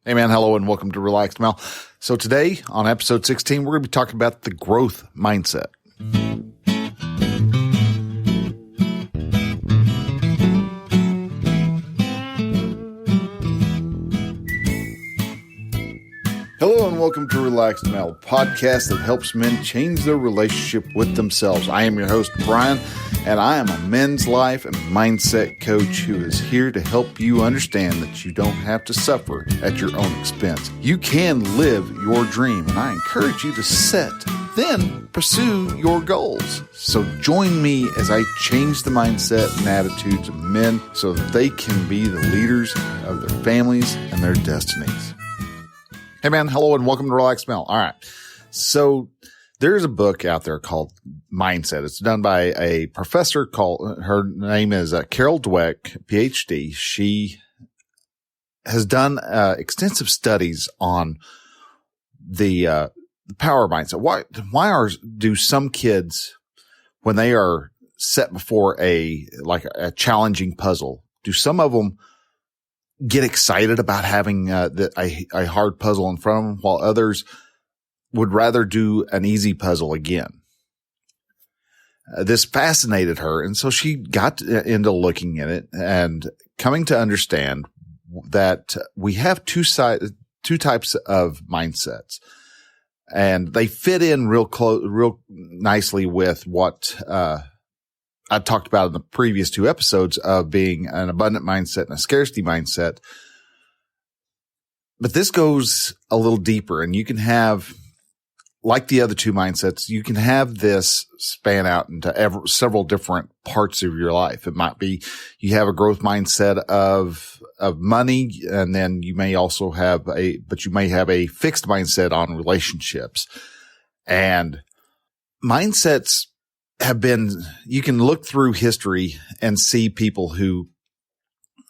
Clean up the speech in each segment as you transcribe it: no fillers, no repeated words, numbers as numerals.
Hey man, hello and welcome to Relaxed Mel. So today on episode 16, we're going to be talking about the growth mindset. Hello and welcome to Relaxed Mel, podcast that helps men change their relationship with themselves. I am your host, Brian, and I am a men's life and mindset coach who is here to help you understand that you don't have to suffer at your own expense. You can live your dream, and I encourage you to set, then pursue your goals. So join me as I change the mindset and attitudes of men so that they can be the leaders of their families and their destinies. Hey man, hello and welcome to Relaxed Mel. All right. So there's a book out there called Mindset. It's done by a professor her name is Carol Dweck, Ph.D. She has done extensive studies on the power mindset. Do some kids, when they are set before a challenging puzzle, do some of them get excited about having a hard puzzle in front of them, while others would rather do an easy puzzle again? This fascinated her, and so she got into looking at it and coming to understand that we have two types of mindsets, and they fit in real nicely with what I talked about in the previous two episodes of being an abundant mindset and a scarcity mindset. But this goes a little deeper, and you can have, like the other two mindsets, you can have this span out into several different parts of your life. It might be you have a growth mindset of money, and then you may also have a fixed mindset on relationships. And mindsets you can look through history and see people who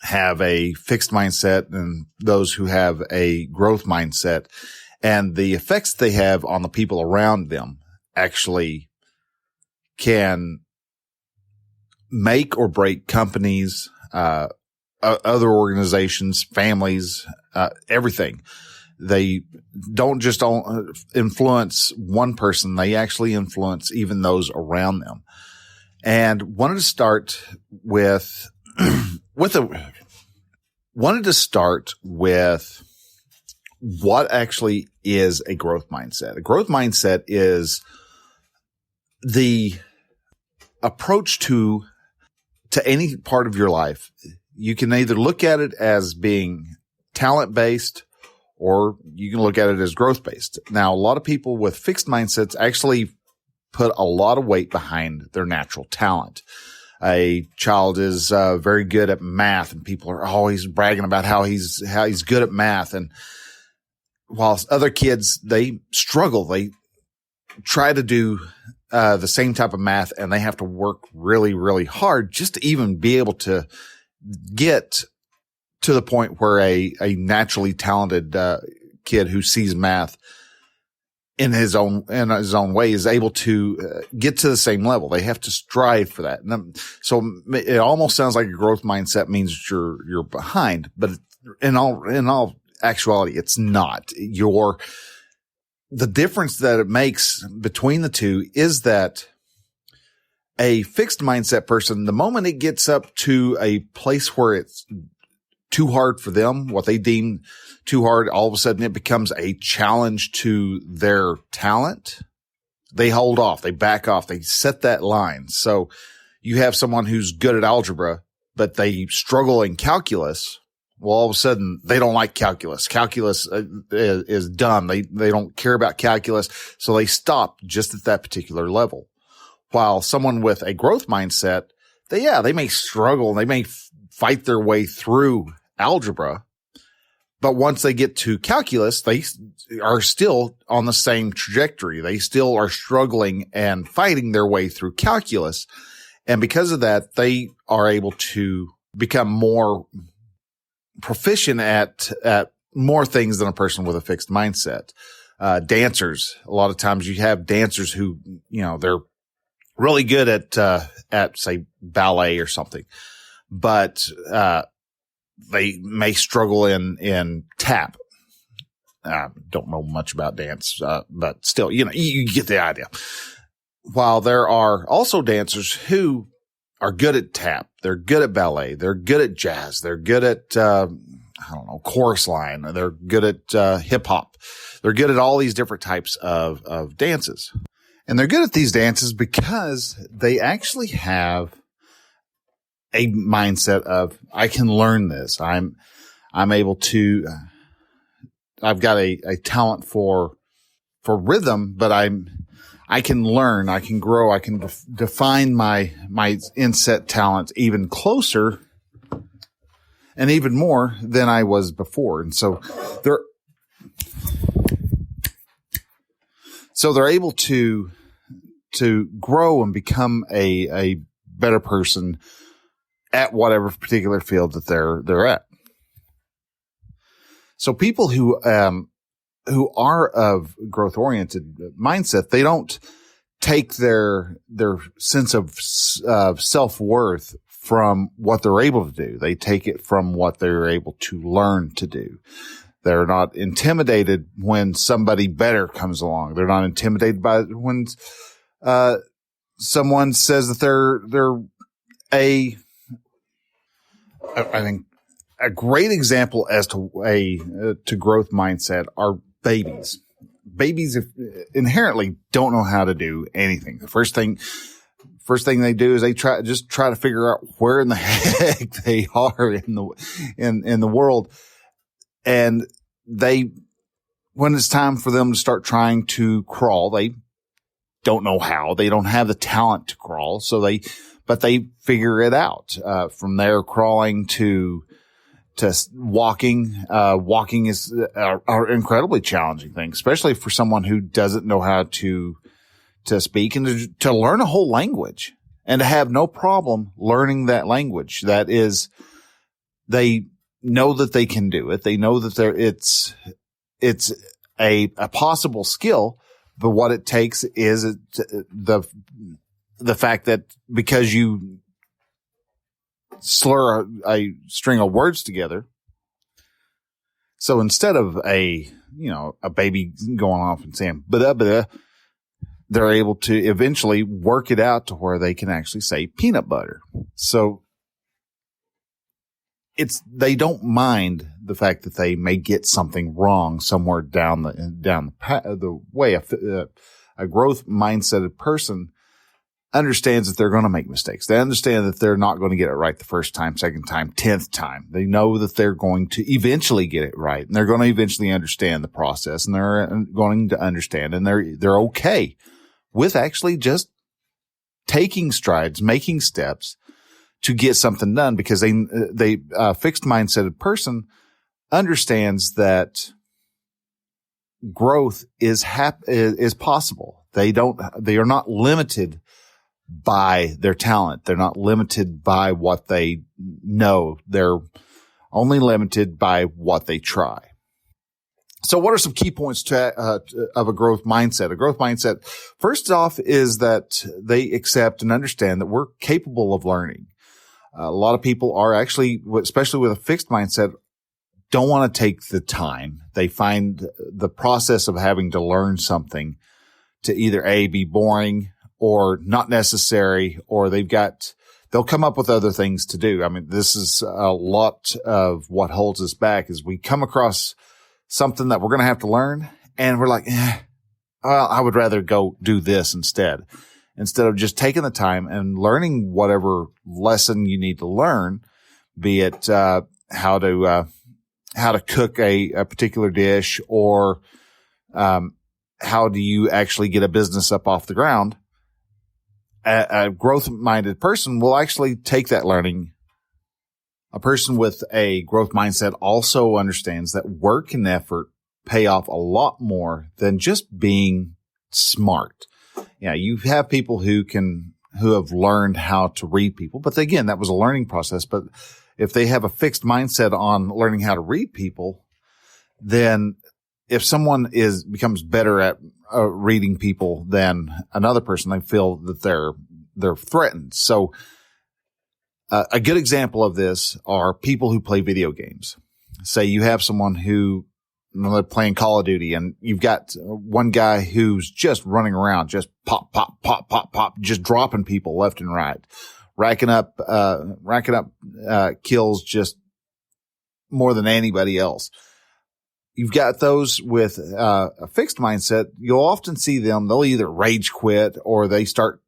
have a fixed mindset and those who have a growth mindset, and the effects they have on the people around them actually can make or break companies, other organizations, families, everything. They don't just influence one person. They actually influence even those around them. And wanted to start with what actually is a growth mindset. A growth mindset is the approach to any part of your life. You can either look at it as being talent-based, or you can look at it as growth-based. Now, a lot of people with fixed mindsets actually put a lot of weight behind their natural talent. A child is very good at math, and people are always bragging about how he's good at math. And while other kids, they struggle. They try to do the same type of math, and they have to work really, really hard just to even be able to get to the point where a naturally talented kid who sees math in his own way is able to get to the same level. They have to strive for that. And so it almost sounds like a growth mindset means you're behind, but in all actuality, it's not. The difference that it makes between the two is that a fixed mindset person, the moment it gets up to a place where it's too hard for them, what they deem too hard, all of a sudden it becomes a challenge to their talent. They hold off, they back off, they set that line. So you have someone who's good at algebra, but they struggle in calculus. Well, all of a sudden they don't like calculus. Calculus is dumb. They don't care about calculus. So they stop just at that particular level. While someone with a growth mindset, they may struggle. They may fight their way through algebra, but once they get to calculus, they are still on the same trajectory. They still are struggling and fighting their way through calculus. And because of that, they are able to become more proficient at more things than a person with a fixed mindset. Dancers, a lot of times you have dancers who, they're really good at say ballet or something, but they may struggle in tap. don't know much about dance, but still, you get the idea. While there are also dancers who are good at tap, they're good at ballet, they're good at jazz, they're good at, chorus line, they're good at hip hop, they're good at all these different types of dances. And they're good at these dances because they actually have a mindset of, I can learn this. I'm able to, I've got a talent for rhythm, but I can learn, I can grow, I can define my inset talent even closer and even more than I was before. And so they're able to grow and become a better person at whatever particular field that they're at. So people who are of growth oriented mindset, they don't take their sense of self-worth from what they're able to do. They take it from what they're able to learn to do. They're not intimidated when somebody better comes along. They're not intimidated by when someone says that they're I think a great example as to to growth mindset are babies. Babies inherently don't know how to do anything. The first thing they do is they try to figure out where in the heck they are in the world. And when it's time for them to start trying to crawl, they don't know how. They don't have the talent to crawl. But they figure it out. From there, crawling to walking. Walking is an incredibly challenging thing, especially for someone who doesn't know how to speak and to learn a whole language and to have no problem learning that language. That is, they know that they can do it. They know that it's a possible skill, but what it takes is the fact that because you slur a string of words together. So instead of a baby going off and saying, blah, they're able to eventually work it out to where they can actually say peanut butter. So they don't mind the fact that they may get something wrong somewhere down the way. A growth mindseted person understands that they're going to make mistakes. They understand that they're not going to get it right the first time, second time, 10th time. They know that they're going to eventually get it right, and they're going to eventually understand the process, and they're going to understand, and they're okay with actually just taking strides, making steps to get something done, because they fixed mindseted person understands that growth is possible. They are not limited by their talent. They're not limited by what they know. They're only limited by what they try. So what are some key points of a growth mindset? A growth mindset, first off, is that they accept and understand that we're capable of learning. A lot of people are actually, especially with a fixed mindset, don't want to take the time. They find the process of having to learn something to either be boring or not necessary, or they'll come up with other things to do. I mean, this is a lot of what holds us back is we come across something that we're going to have to learn and we're like, I would rather go do this instead of just taking the time and learning whatever lesson you need to learn, be it, how to cook a particular dish, or, how do you actually get a business up off the ground. A growth-minded person will actually take that learning. A person with a growth mindset also understands that work and effort pay off a lot more than just being smart. Yeah, you have people who have learned how to read people, but again, that was a learning process. But if they have a fixed mindset on learning how to read people, then if someone becomes better at reading people than another person, they feel that they're threatened. So a good example of this are people who play video games. Say you have someone who they're playing Call of Duty, and you've got one guy who's just running around, just pop, pop, pop, pop, pop, just dropping people left and right, racking up kills just more than anybody else. You've got those with a fixed mindset. You'll often see them. They'll either rage quit or they start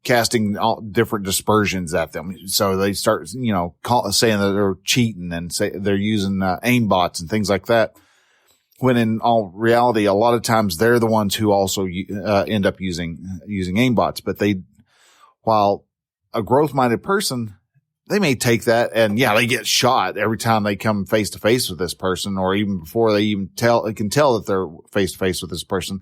casting all different dispersions at them. So they start, saying that they're cheating and say they're using aimbots and things like that. When in all reality, a lot of times they're the ones who also end up using aimbots. But while a growth-minded person, they may take that and they get shot every time they come face to face with this person, or even before they can tell that they're face to face with this person.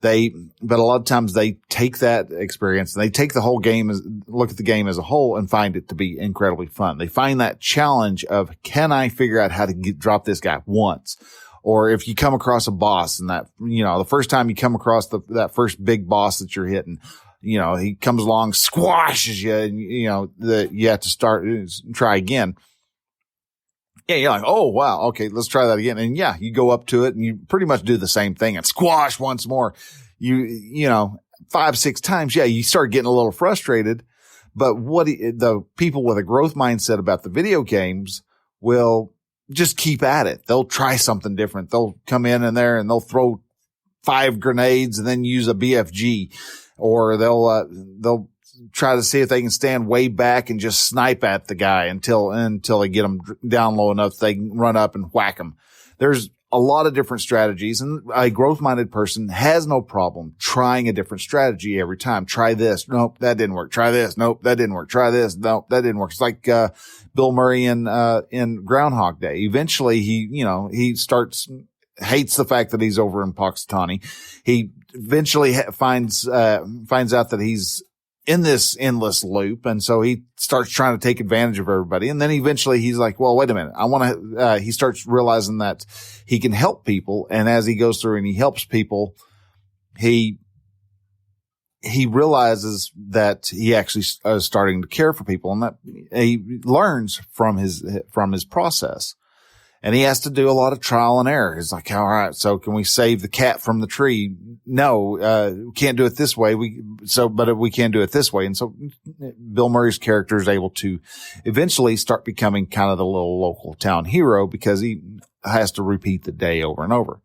But a lot of times they take that experience and they take the whole game, look at the game as a whole and find it to be incredibly fun. They find that challenge of, can I figure out how to drop this guy once? Or if you come across a boss and that, the first time you come across that first big boss that you're hitting, he comes along, squashes you, and you have to try again. Yeah, you're like, oh, wow, okay, let's try that again. And you go up to it and you pretty much do the same thing and squash once more. 5-6 times, you start getting a little frustrated. But the people with a growth mindset about the video games will just keep at it. They'll try something different. They'll come in there and they'll throw 5 grenades and then use a BFG, or they'll try to see if they can stand way back and just snipe at the guy until they get him down low enough they can run up and whack him. There's a lot of different strategies, and a growth-minded person has no problem trying a different strategy every time. Try this. Nope, that didn't work. Try this. Nope, that didn't work. Try this. Nope, that didn't work. It's like Bill Murray in Groundhog Day. Eventually he hates the fact that he's over in Punxsutawney. He eventually finds out that he's in this endless loop. And so he starts trying to take advantage of everybody. And then eventually he's like, well, wait a minute. He starts realizing that he can help people. And as he goes through and he helps people, he realizes that he actually is starting to care for people, and that he learns from his process. And he has to do a lot of trial and error. He's like, all right, so can we save the cat from the tree? No, we can't do it this way. But we can do it this way. And so Bill Murray's character is able to eventually start becoming kind of the little local town hero because he has to repeat the day over and over.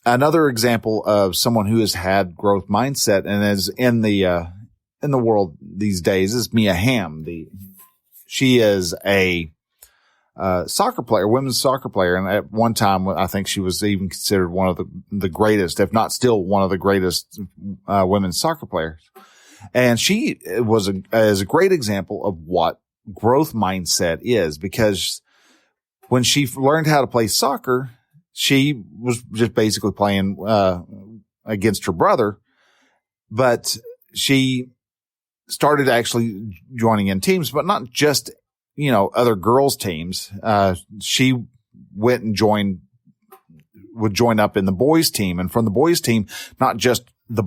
Another example of someone who has had growth mindset and is in the world these days is Mia Hamm. She is a soccer player, women's soccer player. And at one time, I think she was even considered one of the greatest, if not still one of the greatest, women's soccer players. And she is a great example of what growth mindset is, because when she learned how to play soccer, she was just basically playing, against her brother, but she started actually joining in teams, but not just other girls' teams. She went and would join up in the boys' team. And from the boys' team, not just the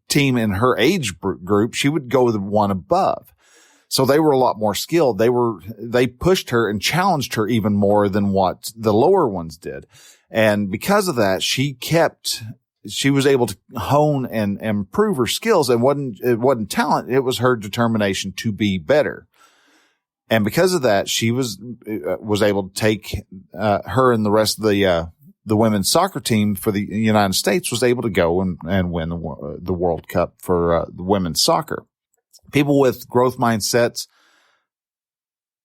team in her age group, she would go the one above. So they were a lot more skilled. They pushed her and challenged her even more than what the lower ones did. And because of that, she was able to hone and improve her skills. And it wasn't talent. It was her determination to be better. And because of that, she was able to take, her and the rest of the women's soccer team for the United States was able to go and win the World Cup for the women's soccer. People with growth mindsets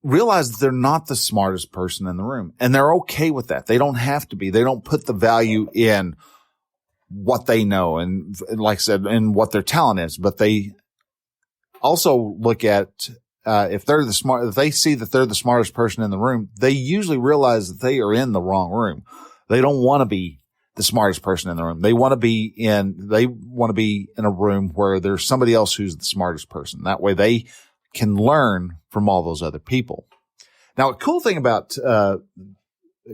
realize that they're not the smartest person in the room, and they're okay with that. They don't have to be. They don't put the value in what they know and, like I said, in what their talent is, but they also look at, if they see that they're the smartest person in the room, they usually realize that they are in the wrong room. They don't want to be the smartest person in the room. They want to be in a room where there's somebody else who's the smartest person. That way they can learn from all those other people. Now, a cool thing about,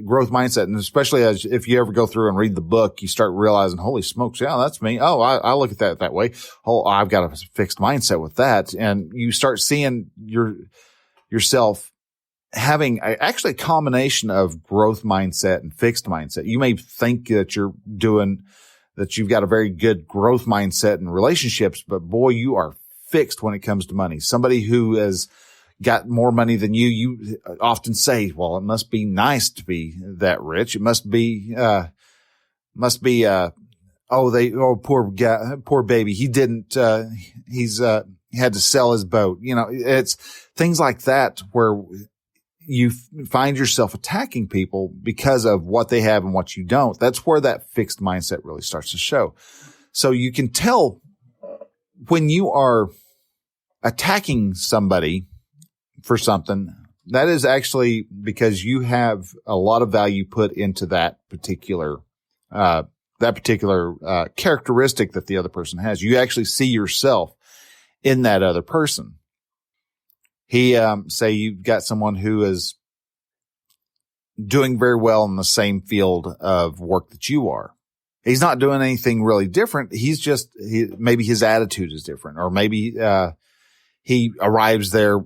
growth mindset, and especially if you ever go through and read the book, you start realizing, holy smokes, yeah, that's me. Oh, I look at that way. Oh, I've got a fixed mindset with that. And you start seeing yourself having actually a combination of growth mindset and fixed mindset. You may think that you've got a very good growth mindset in relationships, but boy, you are fixed when it comes to money. Somebody who has got more money than you often say, well, it must be nice to be that rich. It must be, poor guy, poor baby. He didn't, he had to sell his boat. It's things like that where you find yourself attacking people because of what they have and what you don't. That's where that fixed mindset really starts to show. So you can tell when you are attacking somebody for something, that is actually because you have a lot of value put into that particular characteristic that the other person has. You actually see yourself in that other person. Say you've got someone who is doing very well in the same field of work that you are. He's not doing anything really different. Maybe his attitude is different, or maybe, he arrives there,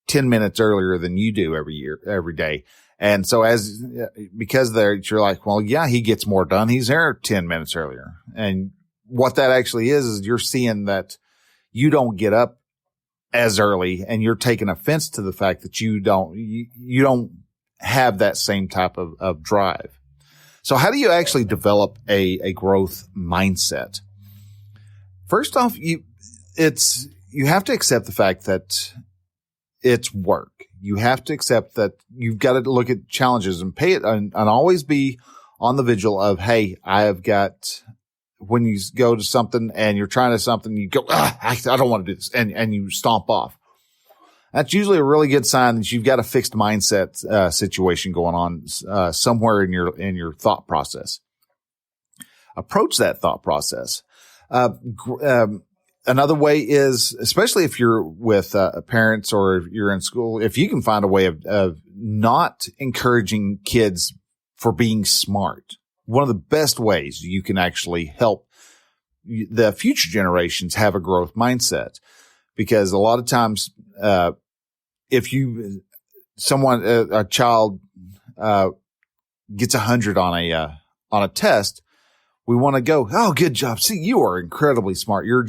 10 minutes earlier than you do every day. And so because you're like, well, yeah, he gets more done. He's there 10 minutes earlier. And what that actually is you're seeing that you don't get up as early, and you're taking offense to the fact that you don't have that same type of drive. So how do you actually develop a growth mindset? First off, you have to accept the fact that it's work. You have to accept that you've got to look at challenges and pay it and always be on the vigil of, hey, when you go to something and you're trying to something, you go, I don't want to do this. And you stomp off. That's usually a really good sign that you've got a fixed mindset, situation going on, somewhere in your thought process. Approach that thought process. Another way is, especially if you're with parents or if you're in school, if you can find a way of not encouraging kids for being smart. One of the best ways you can actually help the future generations have a growth mindset, because a lot of times, if a child gets 100 on a test, we want to go, oh, good job. See, you are incredibly smart. You're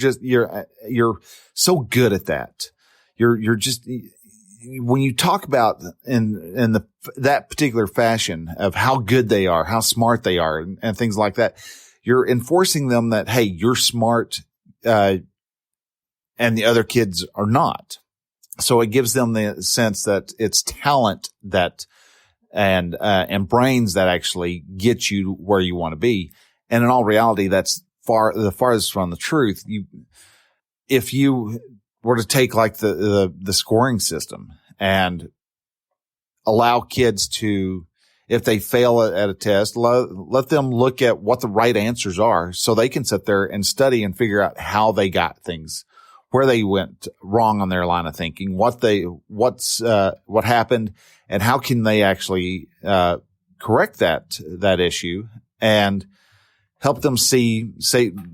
so good at that. When you talk about in that particular fashion of how good they are, how smart they are, and things like that, you're enforcing them that, hey, you're smart, and the other kids are not. So it gives them the sense that it's talent and brains that actually get you where you want to be. And in all reality, that's the farthest from the truth. If you were to take like the scoring system and allow kids to, if they fail at a test, let them look at what the right answers are so they can sit there and study and figure out how they got things, where they went wrong on their line of thinking, what happened, and how can they actually, correct that issue, and help them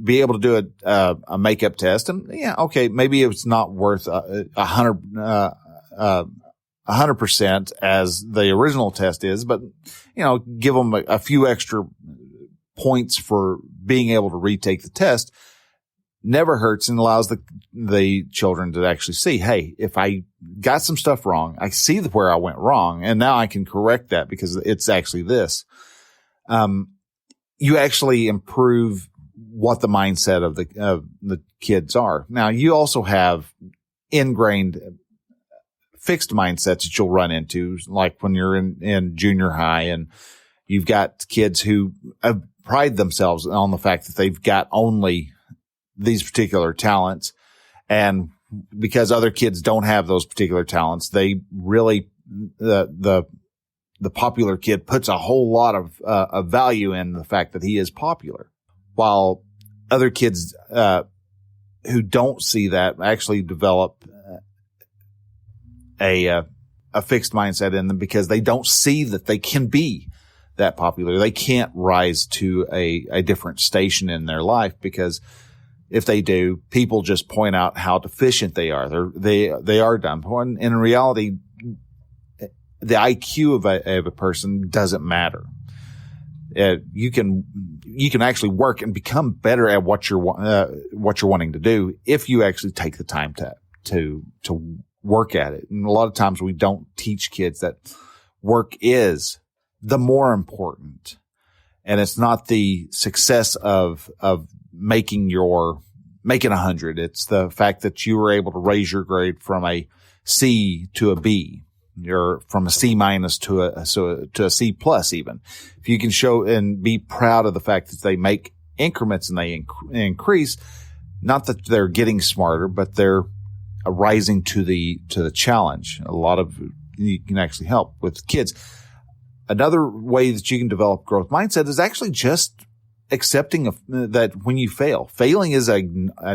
be able to do a makeup test. And yeah, okay, maybe it's not worth 100% as the original test is, but give them a few extra points for being able to retake the test. Never hurts, and allows the children to actually see, hey, if I got some stuff wrong, I see where I went wrong, and now I can correct that because it's actually this. You actually improve what the mindset of the kids are. Now, you also have ingrained fixed mindsets that you'll run into, like when you're in junior high, and you've got kids who pride themselves on the fact that they've got only these particular talents. And because other kids don't have those particular talents, they really, the popular kid puts a whole lot of value in the fact that he is popular, while other kids, who don't see that actually develop a fixed mindset in them because they don't see that they can be that popular. They can't rise to a different station in their life, because if they do, people just point out how deficient they are. They are dumb. And in reality, the IQ of a person doesn't matter. You can actually work and become better at what you're wanting to do if you actually take the time to work at it. And a lot of times we don't teach kids that work is the more important. And it's not the success of making 100. It's the fact that you were able to raise your grade from a C to a B. You're from a C minus to a C plus even. If you can show and be proud of the fact that they make increments and they increase, not that they're getting smarter, but they're rising to the challenge. A lot of you can actually help with kids. Another way that you can develop growth mindset is actually just accepting that when you fail. Failing is a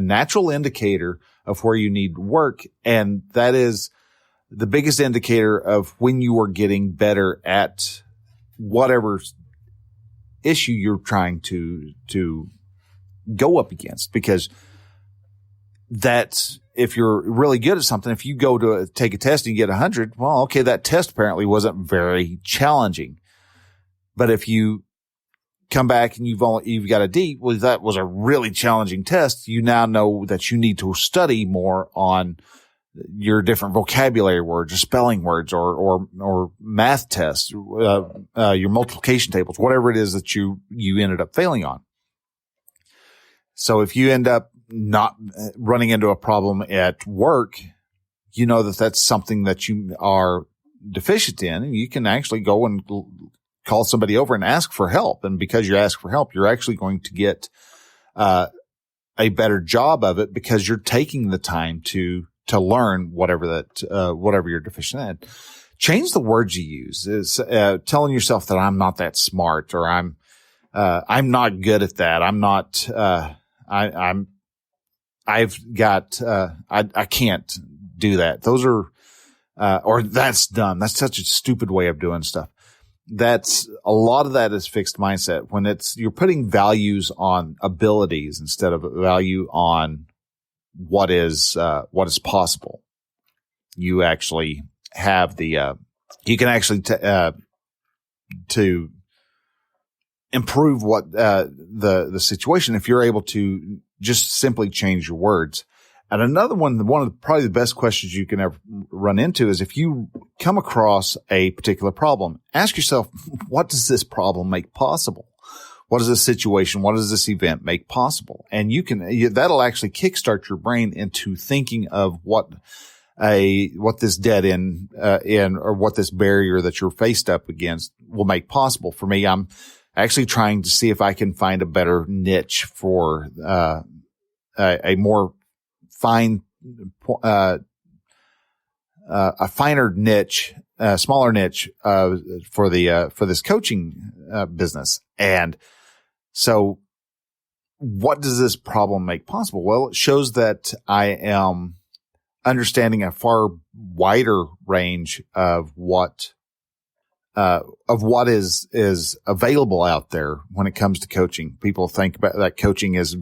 natural indicator of where you need work, and that is the biggest indicator of when you are getting better at whatever issue you're trying to go up against. Because that's, if you're really good at something, if you go to take a test and you get 100, well, okay, that test apparently wasn't very challenging. But if you come back and you've got a D, well, that was a really challenging test. You now know that you need to study more on your different vocabulary words or spelling words or math tests, your multiplication tables, whatever it is that you ended up failing on. So if you end up not running into a problem at work, you know that that's something that you are deficient in, and you can actually go and call somebody over and ask for help. And because you ask for help, you're actually going to get a better job of it because you're taking the time to learn whatever you're deficient in. Change the words you use. Is telling yourself that I'm not that smart, or I'm not good at that. I'm not. I can't do that. Those are, or that's dumb. That's such a stupid way of doing stuff. That's a lot of that is fixed mindset when you're putting values on abilities instead of a value on what is possible. You actually have you can actually, to improve what, the situation if you're able to just simply change your words. And another one of probably the best questions you can ever run into is if you come across a particular problem, ask yourself, what does this problem make possible? What is this situation? What does this event make possible? And that'll actually kickstart your brain into thinking of what this dead end, or what this barrier that you're faced up against will make possible. For me, I'm actually trying to see if I can find a better niche for, a more fine, a finer niche, smaller niche, for this coaching, business. And so what does this problem make possible? Well, it shows that I am understanding a far wider range of what is available out there when it comes to coaching. People think about that coaching is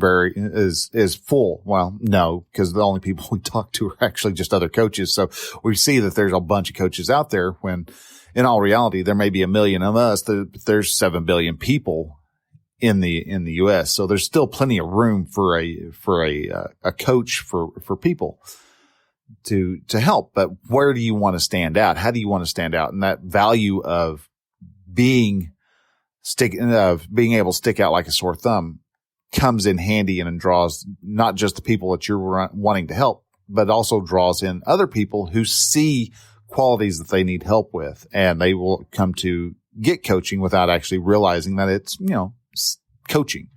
full. Well, no, because the only people we talk to are actually just other coaches. So we see that there's a bunch of coaches out there when in all reality, there may be 1 million of us, but there's 7 billion people in the US. So there's still plenty of room for a coach for people to help. But where do you want to stand out? How do you want to stand out? And that value of being able to stick out like a sore thumb comes in handy and draws not just the people that you're wanting to help, but also draws in other people who see qualities that they need help with, and they will come to get coaching without actually realizing that it's, coaching.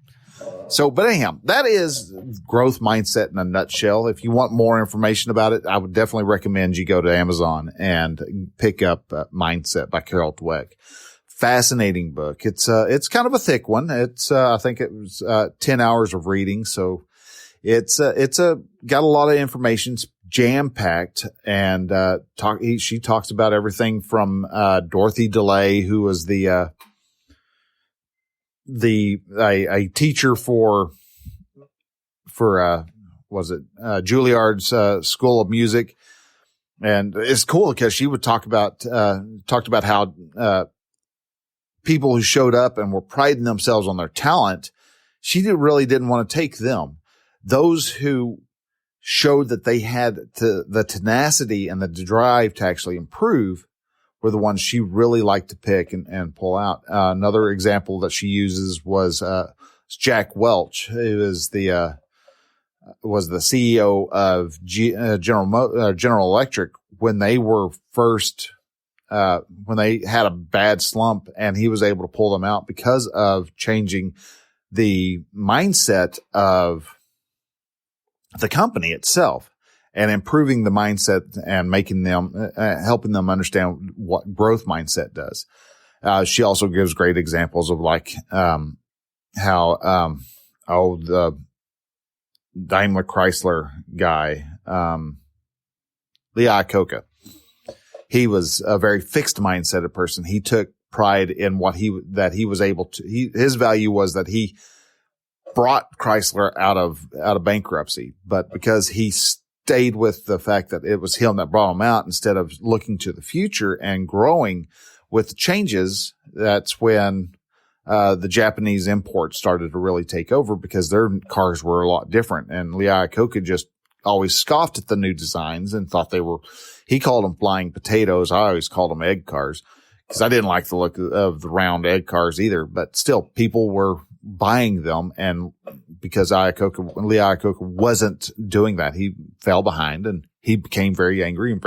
So, but anyhow, that is growth mindset in a nutshell. If you want more information about it, I would definitely recommend you go to Amazon and pick up Mindset by Carol Dweck. Fascinating book. It's kind of a thick one. I think it was 10 hours of reading. So it's got a lot of information. It's jam packed, and she talks about everything from Dorothy Delay, who was a teacher for Juilliard's School of Music, And it's cool because she would talked about how, people who showed up and were priding themselves on their talent, she really didn't want to take them. Those who showed that they had the tenacity and the drive to actually improve were the ones she really liked to pick and pull out. Another example that she uses was Jack Welch, who is was the CEO of General Electric when they were first, when they had a bad slump, and he was able to pull them out because of changing the mindset of the company itself and improving the mindset and making them, helping them understand what growth mindset does. She also gives great examples of like, how, the Daimler Chrysler guy, Lee Iacocca, he was a very fixed mindset person. He took pride in what he was able to, his value was that he brought Chrysler out of bankruptcy, but because he stayed with the fact that it was him that brought him out instead of looking to the future and growing with the changes, that's when the Japanese imports started to really take over because their cars were a lot different. And Lee Iacocca just always scoffed at the new designs and thought he called them flying potatoes. I always called them egg cars because I didn't like the look of the round egg cars either, but still people were buying them. And because Lee Iacocca wasn't doing that, he fell behind and he became very angry and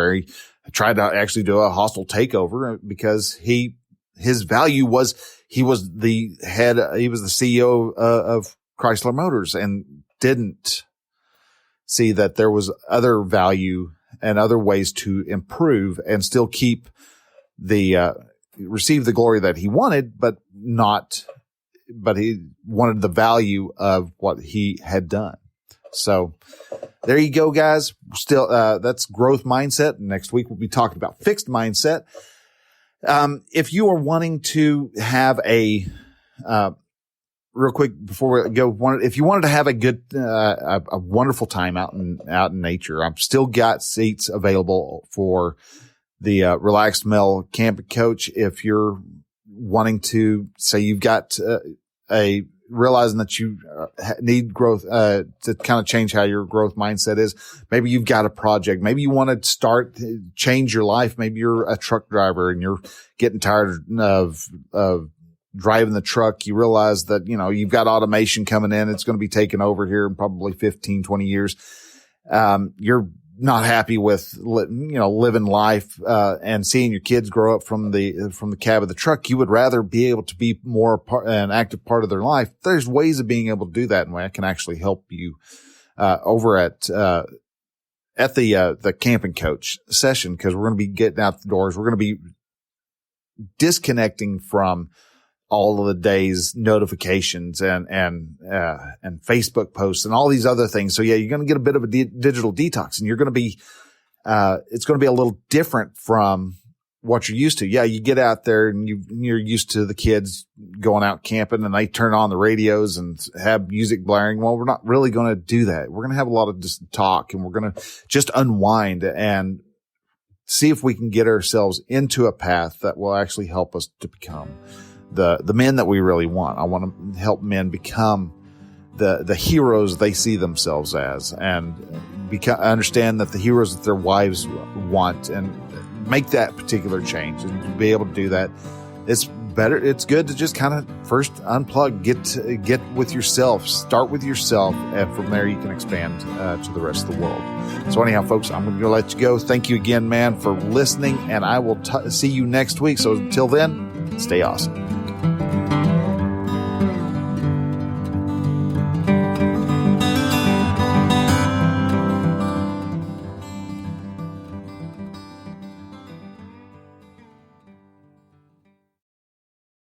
tried to actually do a hostile takeover because his value was, he was the CEO of Chrysler Motors and didn't see that there was other value and other ways to improve and still keep receive the glory that he wanted, but he wanted the value of what he had done. So there you go, guys. Still, that's growth mindset. Next week, we'll be talking about fixed mindset. If you are wanting to have real quick before we go, if you wanted to have a good, a wonderful time out in nature, I've still got seats available for the Relaxed Mel Camping Coach. If you're wanting to say you've got realizing that you need growth, to kind of change how your growth mindset is. Maybe you've got a project. Maybe you want to change your life. Maybe you're a truck driver and you're getting tired of driving the truck. You realize that, you've got automation coming in. It's going to be taken over here in probably 15, 20 years. You're not happy with, living life, and seeing your kids grow up from the cab of the truck. You would rather be able to be more an active part of their life. There's ways of being able to do that. And I can actually help you, over at the Camping Coach session, because we're going to be getting out the doors. We're going to be disconnecting from all of the day's notifications and Facebook posts and all these other things. So yeah, you're going to get a bit of a digital detox, and you're going to be, it's going to be a little different from what you're used to. Yeah, you get out there and you're used to the kids going out camping and they turn on the radios and have music blaring. Well, we're not really going to do that. We're going to have a lot of just talk, and we're going to just unwind and see if we can get ourselves into a path that will actually help us to become the men that we really want. I want to help men become the heroes they see themselves as, and understand that the heroes that their wives want, and make that particular change. And to be able to do that, it's good to just kind of first unplug, get with yourself, start with yourself, and from there you can expand to the rest of the world. So anyhow, folks, I'm going to let you go. Thank you again, man, for listening, and I will see you next week. So until then, stay awesome.